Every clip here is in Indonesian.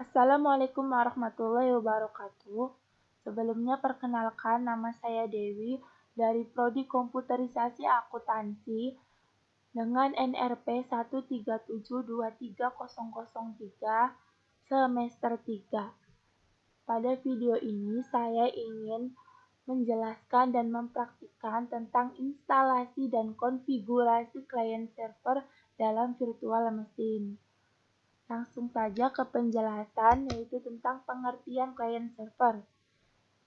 Assalamualaikum warahmatullahi wabarakatuh. Sebelumnya perkenalkan, nama saya Dewi dari Prodi Komputerisasi Akuntansi dengan NRP 137230003 semester 3. Pada video ini saya ingin menjelaskan dan mempraktikkan tentang instalasi dan konfigurasi klien server dalam virtual machine. Langsung saja ke penjelasan, yaitu tentang pengertian klien server.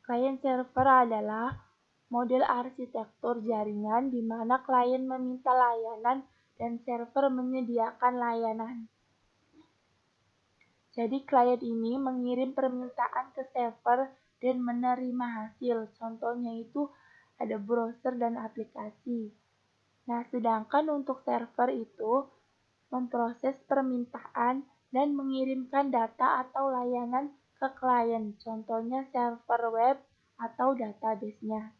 Klien server adalah model arsitektur jaringan di mana klien meminta layanan dan server menyediakan layanan. Jadi klien ini mengirim permintaan ke server dan menerima hasil. Contohnya itu ada browser dan aplikasi. Nah, sedangkan untuk server itu memproses permintaan dan mengirimkan data atau layanan ke klien, contohnya server web atau database-nya.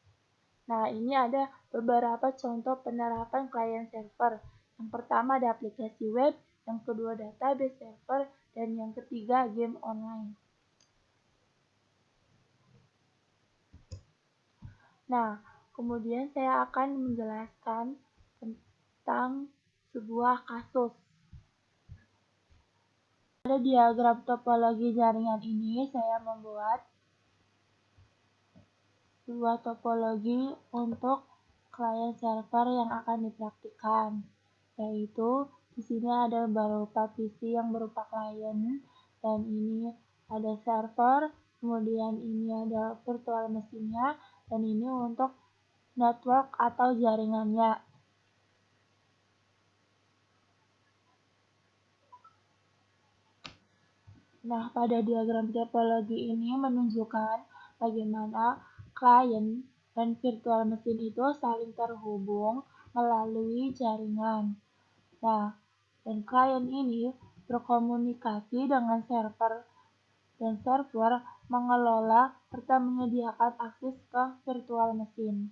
Nah, ini ada beberapa contoh penerapan klien server. Yang pertama ada aplikasi web, yang kedua database server, dan yang ketiga game online. Nah, kemudian saya akan menjelaskan tentang sebuah kasus. Pada diagram topologi jaringan ini, saya membuat sebuah topologi untuk klien server yang akan dipraktikkan, yaitu di sini ada berupa PC yang berupa klien, dan ini ada server, kemudian ini ada virtual mesinnya, dan ini untuk network atau jaringannya. Nah, pada diagram topologi ini menunjukkan bagaimana klien dan virtual mesin itu saling terhubung melalui jaringan. Nah, dan klien ini berkomunikasi dengan server, dan server mengelola serta menyediakan akses ke virtual mesin.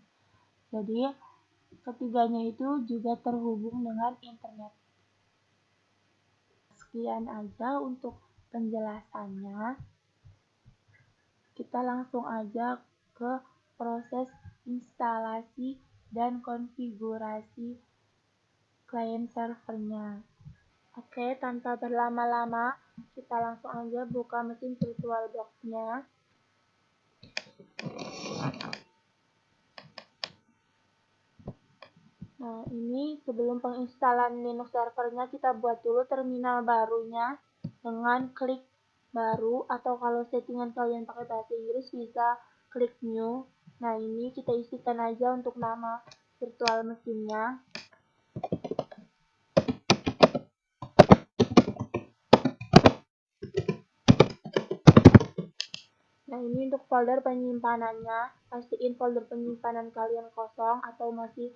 Jadi, ketiganya itu juga terhubung dengan internet. Sekian aja untuk penjelasannya. Kita langsung aja ke proses instalasi dan konfigurasi klien servernya. Oke, tanpa berlama-lama, kita langsung aja buka mesin VirtualBox-nya. Nah, ini sebelum penginstalan Linux servernya, kita buat dulu terminal barunya dengan klik baru, atau kalau settingan kalian pakai bahasa Inggris bisa klik new. Nah, ini kita isikan aja untuk nama virtual mesinnya. Nah, ini untuk folder penyimpanannya. Pastiin folder penyimpanan kalian kosong atau masih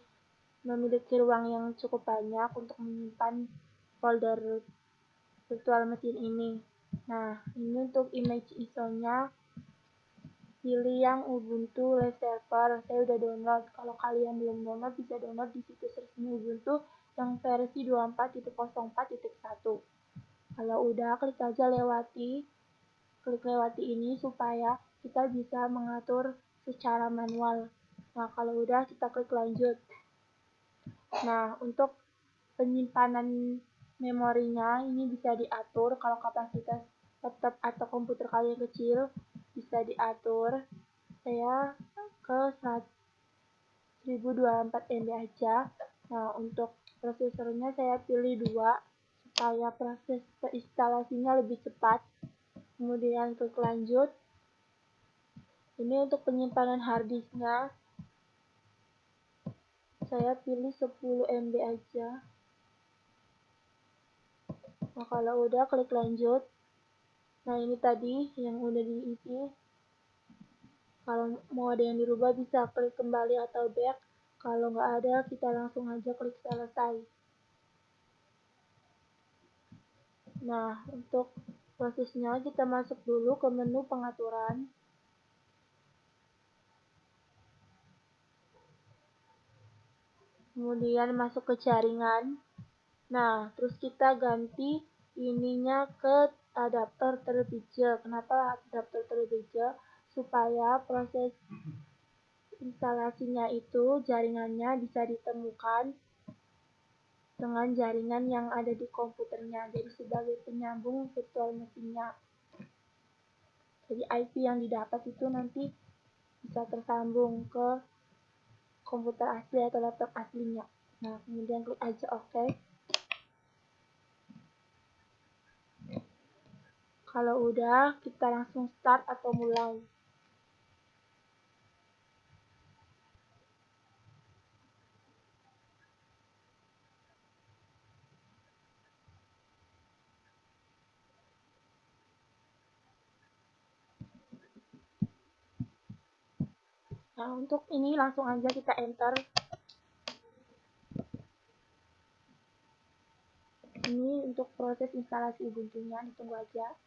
memiliki ruang yang cukup banyak untuk menyimpan folder virtual mesin ini. Nah, ini untuk image ISO-nya, pilih yang Ubuntu Live Server. Saya udah download. Kalau kalian belum download, bisa download di situs resmi Ubuntu yang versi 24.04.1. Kalau udah, klik aja klik lewati ini supaya kita bisa mengatur secara manual. Nah, kalau udah, kita klik lanjut. Nah, untuk penyimpanan memorinya ini bisa diatur. Kalau kapasitas laptop atau komputer kalian kecil, bisa diatur. Saya ke 1024 MB aja. Nah, untuk prosesornya saya pilih 2 supaya proses instalasinya lebih cepat. Kemudian klik lanjut. Ini untuk penyimpanan harddisknya, saya pilih 10 MB aja. Nah, kalau udah, klik lanjut. Nah, ini tadi yang udah diisi. Kalau mau ada yang dirubah, bisa klik kembali atau back. Kalau nggak ada, kita langsung aja klik selesai. Nah, untuk prosesnya kita masuk dulu ke menu pengaturan. Kemudian masuk ke jaringan. Nah, terus kita ganti ininya ke adaptor terlebih dahulu. Kenapa adaptor terlebih dahulu? Supaya proses instalasinya itu jaringannya bisa ditemukan dengan jaringan yang ada di komputernya. Jadi sebagai penyambung virtual mesinnya. Jadi IP yang didapat itu nanti bisa tersambung ke komputer asli atau laptop aslinya. Nah, kemudian klik aja OK. Kalau udah, kita langsung start atau mulai. Nah, untuk ini langsung aja kita enter. Ini untuk proses instalasi Ubuntu-nya, ditunggu aja.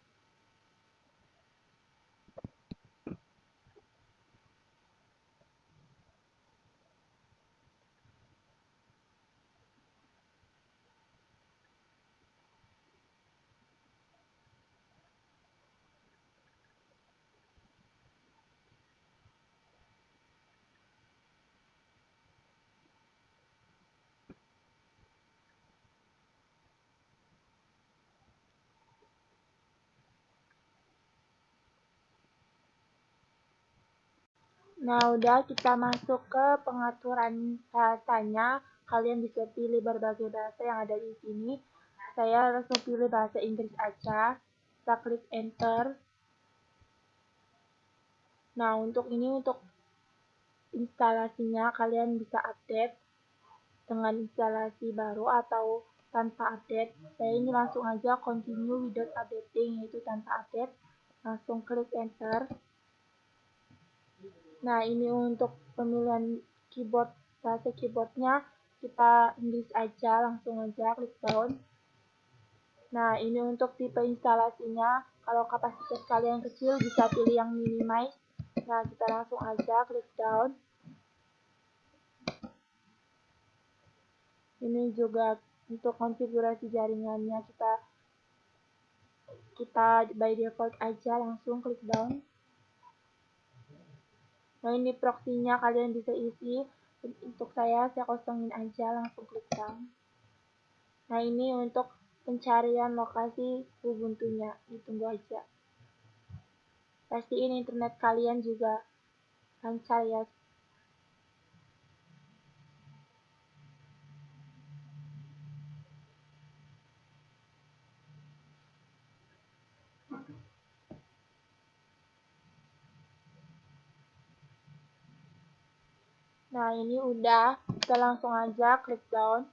Nah, udah kita masuk ke pengaturan bahasanya. Kalian bisa pilih berbagai bahasa yang ada di sini. Saya langsung pilih bahasa Inggris aja. Kita klik enter. Nah, untuk ini untuk instalasinya kalian bisa update dengan instalasi baru atau tanpa update. Saya ini langsung aja continue without updating, yaitu tanpa update. Langsung klik enter. Nah, ini untuk pemilihan keyboard, bahasa keyboardnya kita Inggris aja, langsung aja klik down. Nah, ini untuk tipe instalasinya, kalau kapasitas kalian kecil bisa pilih yang minimize. Nah, kita langsung aja klik down. Ini juga untuk konfigurasi jaringannya kita by default aja, langsung klik down. Nah, ini proxy-nya kalian bisa isi. Untuk saya kosongin aja, langsung klik down. Nah, ini untuk pencarian lokasi Ubuntu-nya, ditunggu aja. Pastiin internet kalian juga lancar ya. Nah, ini udah, kita langsung aja klik down.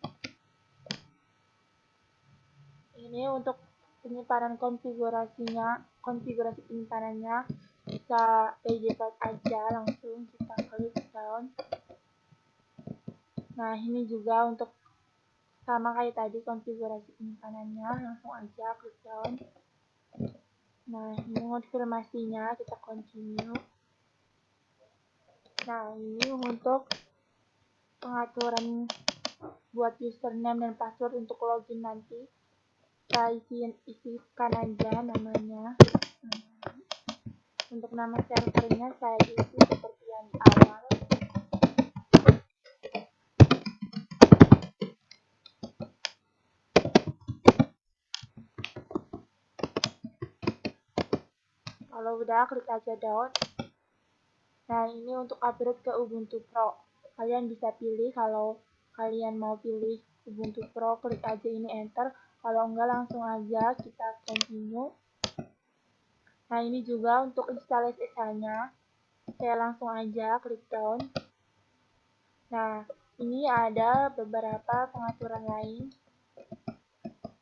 Ini untuk penyimpanan konfigurasinya, konfigurasi penyimpanannya bisa by default aja, langsung kita klik down. Nah, ini juga untuk sama kayak tadi konfigurasi penyimpanannya, langsung aja klik down. Nah, ini konfirmasinya, kita continue. Nah, ini untuk pengaturan buat username dan password untuk login nanti. Kita isikan aja namanya. Untuk nama servernya saya isi seperti yang di awal. Kalau udah, klik aja down. Nah, ini untuk upgrade ke Ubuntu Pro. Kalian bisa pilih, kalau kalian mau pilih Ubuntu Pro, klik aja ini enter. Kalau enggak, langsung aja kita continue. Nah, ini juga untuk install SSH-nya. Saya langsung aja klik down. Nah, ini ada beberapa pengaturan lain.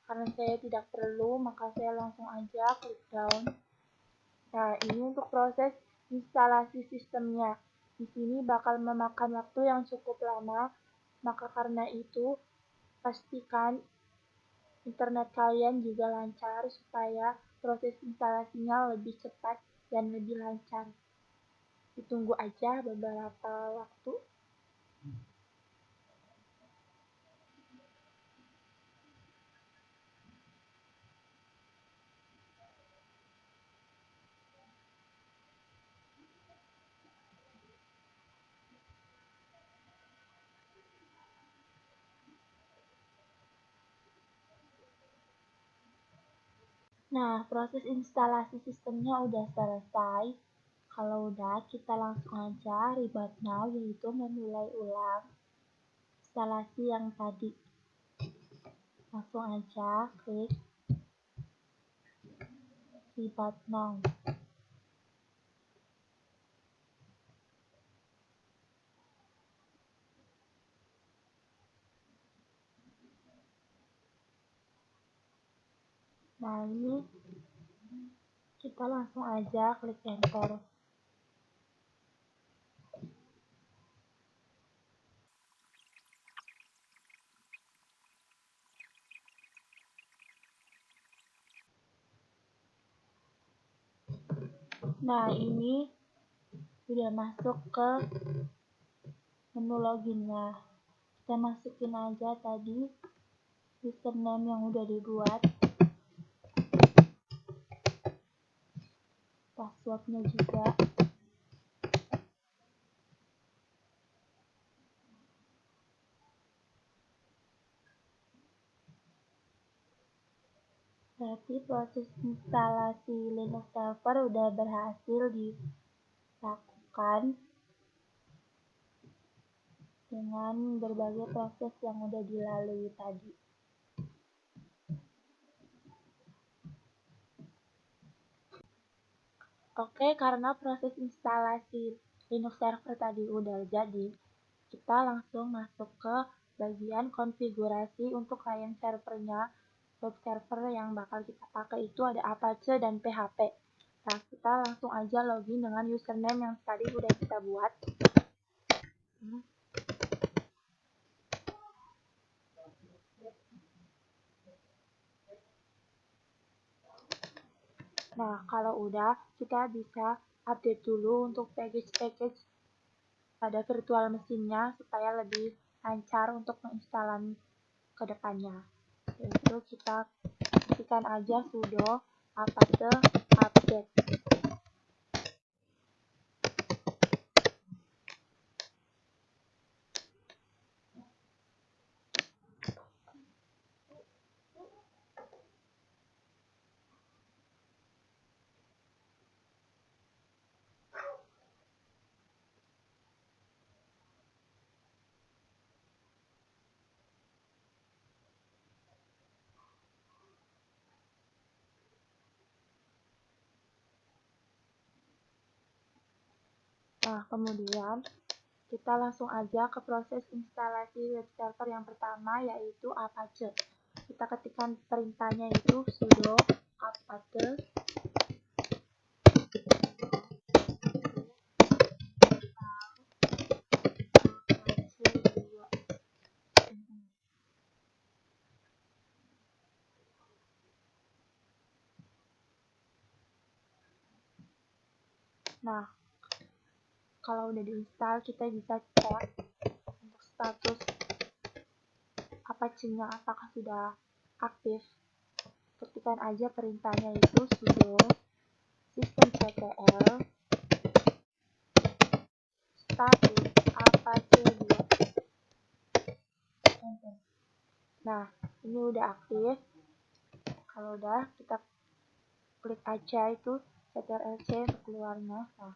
Karena saya tidak perlu, maka saya langsung aja klik down. Nah, ini untuk proses instalasi sistemnya. Di sini bakal memakan waktu yang cukup lama, maka karena itu pastikan internet kalian juga lancar supaya proses instalasinya lebih cepat dan lebih lancar. Ditunggu aja beberapa waktu. Nah, proses instalasi sistemnya udah selesai. Kalau udah, kita langsung aja reboot now, yaitu memulai ulang instalasi yang tadi. Langsung aja klik reboot now. Nah, ini kita langsung aja klik enter. Nah, ini sudah masuk ke menu loginnya. Kita masukin aja tadi username yang udah dibuat, passwordnya juga. Berarti proses instalasi Linux server udah berhasil dilakukan dengan berbagai proses yang udah dilalui tadi. Oke, karena proses instalasi Linux server tadi udah jadi, kita langsung masuk ke bagian konfigurasi untuk client servernya. Web server yang bakal kita pakai itu ada Apache dan PHP. Nah, kita langsung aja login dengan username yang tadi udah kita buat. Nah, kalau udah, kita bisa update dulu untuk package-package pada virtual mesinnya supaya lebih lancar untuk penginstalan ke depannya. Yaitu kita ketikkan aja sudo apache update. Nah, kemudian kita langsung aja ke proses instalasi web server yang pertama, yaitu Apache. Kita ketikkan perintahnya itu sudo apache Nah, kalau udah diinstal, kita bisa cek untuk status Apache-nya apakah sudah aktif. Ketikkan aja perintahnya itu sudo systemctl status apache 2. Nah, ini udah aktif. Kalau udah, kita klik aja itu ctrl-c untuk keluarnya. Nah,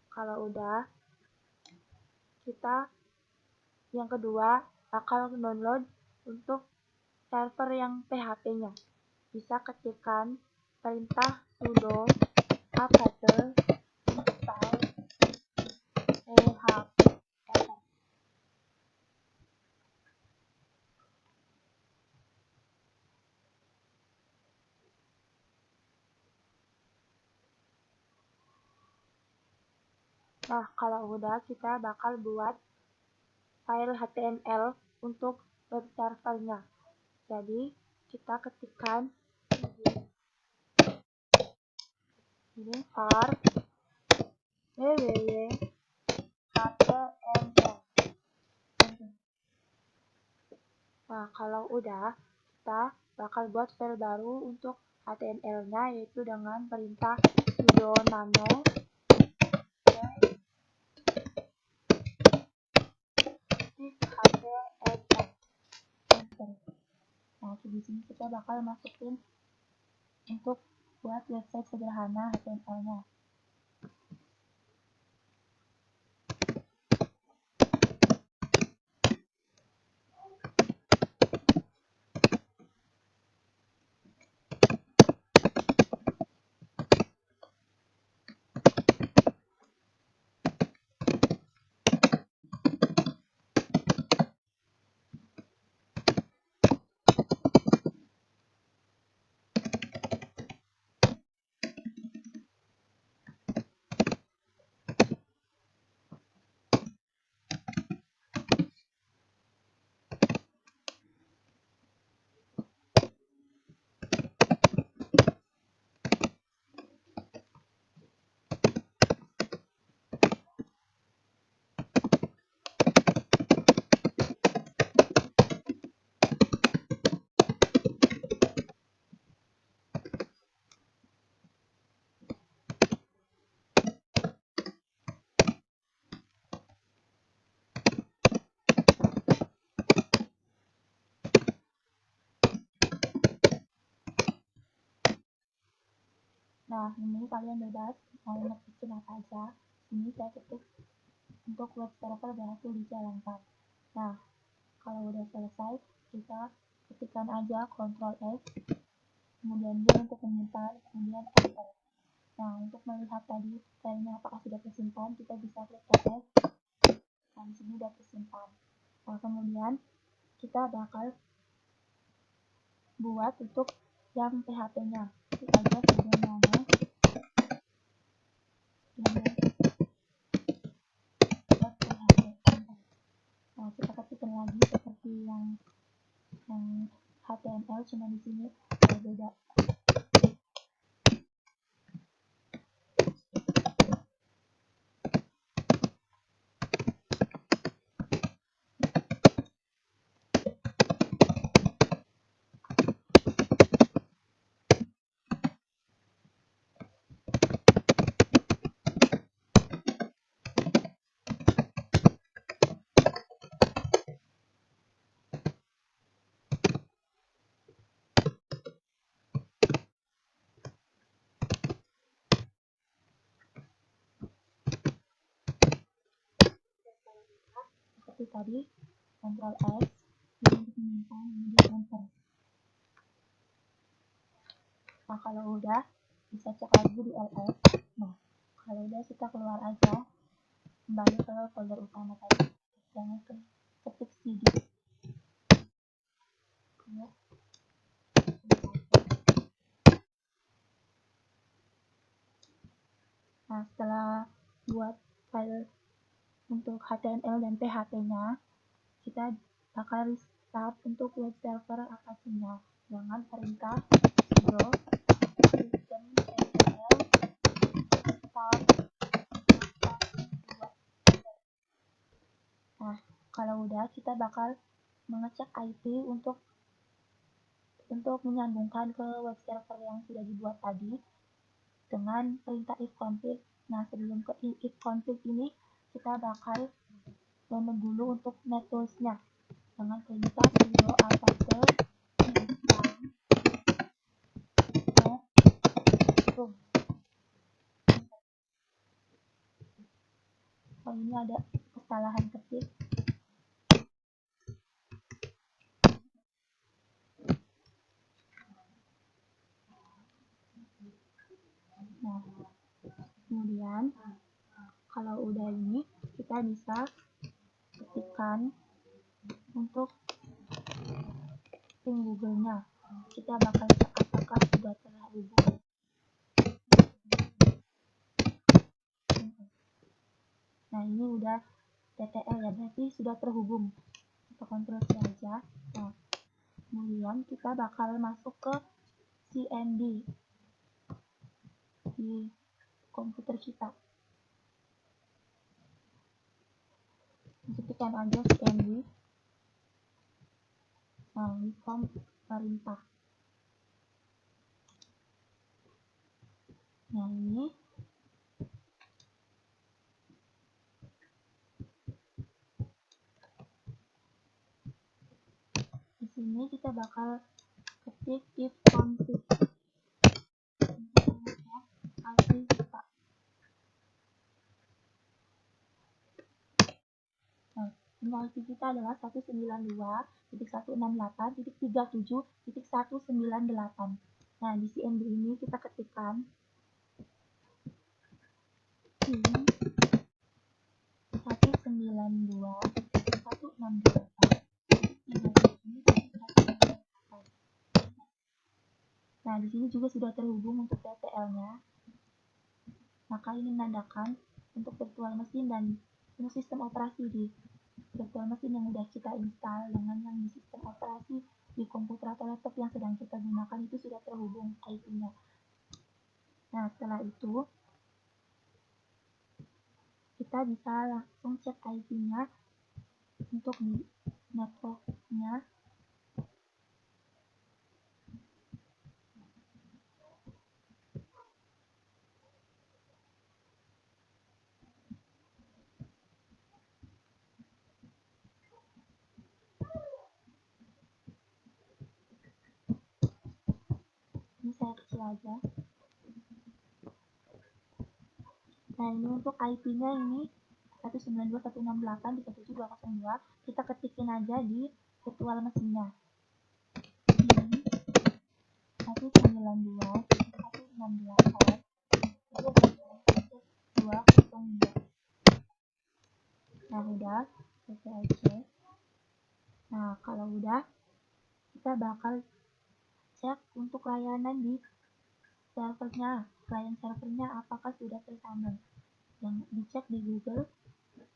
kalau udah, kita yang kedua bakal download untuk server yang PHP-nya. Bisa ketikkan perintah sudo apache install php. Nah, kalau udah, kita bakal buat file HTML untuk web servernya. Jadi, kita ketikkan ini var www.html. Nah, kalau udah, kita bakal buat file baru untuk HTML-nya, yaitu dengan perintah sudo nano HTML. Nah, di sini kita bakal masukin untuk buat website sederhana HTML-nya. Nah, ini kalian bebas mau ngetik apa aja. Ini saya ketik untuk web server berhasil dijalankan. Nah, kalau udah selesai, kita ketikkan aja Ctrl S, kemudian dia untuk menyimpan, kemudian Enter. Nah, untuk melihat tadi filenya apakah sudah tersimpan, kita bisa klik S, dan di sini sudah tersimpan. Nah, kemudian kita bakal buat untuk yang PHP-nya. Klik aja sebelumnya. Nah, kita ketikkan lagi seperti yang HTML, cuma di sini berbeda. Seperti tadi, Ctrl S, untuk menyimpan, kemudian Enter. Nah, kalau udah, bisa cek lagi di ls. Nah, kalau udah kita keluar aja, kembali ke folder utama tadi. Jangan ketik cd. Ya. Nah, setelah buat file untuk HTML dan PHP-nya, kita bakal restart untuk web server Apache-nya dengan perintah sudo system start. Nah, kalau udah, kita bakal mengecek IP untuk menyambungkan ke web server yang sudah dibuat tadi dengan perintah ifconfig. Nah, sebelum ke ifconfig ini, kita bakal download dulu untuk nettools-nya dengan perintah sudo apache install nettool. Oh, ini ada kesalahan ketik. Nah, kemudian kalau udah ini, kita bisa ketikkan untuk ping Google-nya. Kita bakal cek apakah sudah terhubung. Nah, ini udah TTL ya, berarti sudah terhubung. Kita Ctrl C aja. Nah, kemudian kita bakal masuk ke CMD di komputer kita. Ketikkan aja CMD. Nah, ini form perintah. Nah, ini di sini kita bakal ketik ifconfig. IP kita. Nah, email IP kita adalah 192.168.37.198. Nah, di CMD ini kita ketikkan pin 192.168.37.198. Nah, di sini juga sudah terhubung untuk TTL-nya. Maka ini menandakan untuk virtual mesin dan sistem operasi di virtual mesin yang sudah kita install dengan yang di sistem operasi di komputer atau laptop yang sedang kita gunakan itu sudah terhubung IP-nya. Nah, setelah itu kita bisa langsung cek IP-nya untuk di network-nya. Ini saya kecil aja. Nah, ini untuk IP-nya ini 192.168.37.202. Kita ketikin aja di virtual mesinnya. Ini 192.168.202. Nah, udah selesai aja. Nah, kalau udah, kita bakal cek untuk layanan di servernya, klien servernya apakah sudah tersambung. Yang dicek di Google,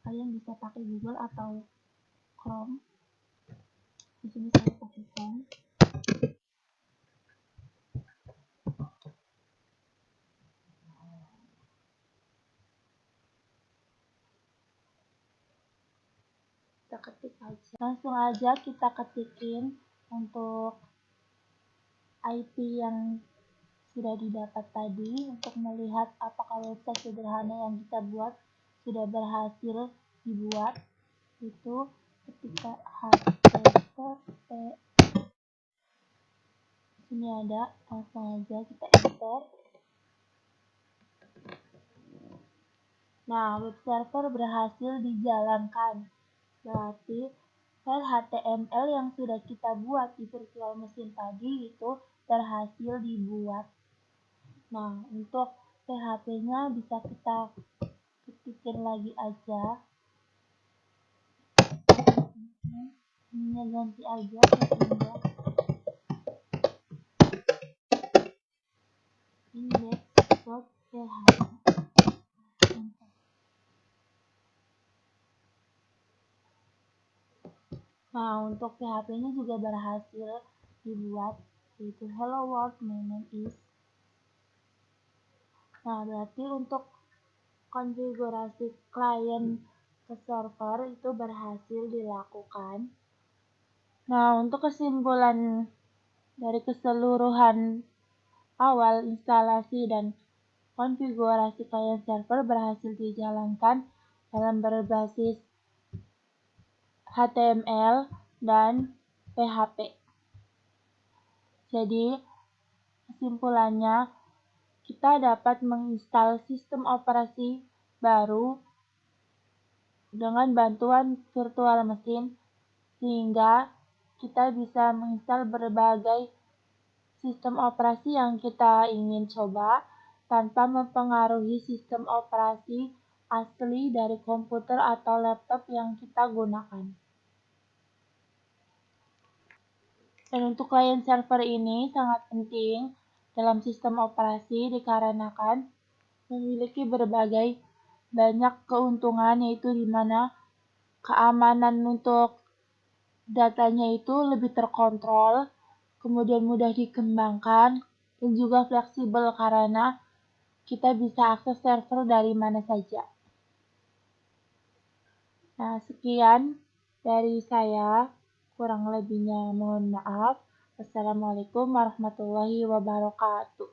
kalian bisa pakai Google atau Chrome. Di sini saya pakai Chrome. Kita ketik aja. Langsung aja kita ketikin untuk IP yang sudah didapat tadi untuk melihat apakah website sederhana yang kita buat sudah berhasil dibuat. Itu ketika http ini ada, langsung aja kita enter. Nah, web server berhasil dijalankan. Berarti file HTML yang sudah kita buat di virtual mesin tadi itu berhasil dibuat. Nah, untuk PHP-nya bisa kita ketikin lagi aja. Ini ganti aja settingnya. Index.php. Nah, untuk PHP-nya juga berhasil dibuat, yaitu hello world, my name is. Nah, berarti untuk konfigurasi klien ke server itu berhasil dilakukan. Nah, untuk kesimpulan dari keseluruhan awal instalasi dan konfigurasi klien server berhasil dijalankan dalam berbasis HTML dan PHP. Jadi, kesimpulannya, kita dapat menginstal sistem operasi baru dengan bantuan virtual mesin, sehingga kita bisa menginstal berbagai sistem operasi yang kita ingin coba tanpa mempengaruhi sistem operasi asli dari komputer atau laptop yang kita gunakan. Dan untuk klien server ini sangat penting dalam sistem operasi dikarenakan memiliki berbagai banyak keuntungan, yaitu di mana keamanan untuk datanya itu lebih terkontrol, kemudian mudah dikembangkan, dan juga fleksibel karena kita bisa akses server dari mana saja. Nah, sekian dari saya. Kurang lebihnya mohon maaf. Wassalamualaikum warahmatullahi wabarakatuh.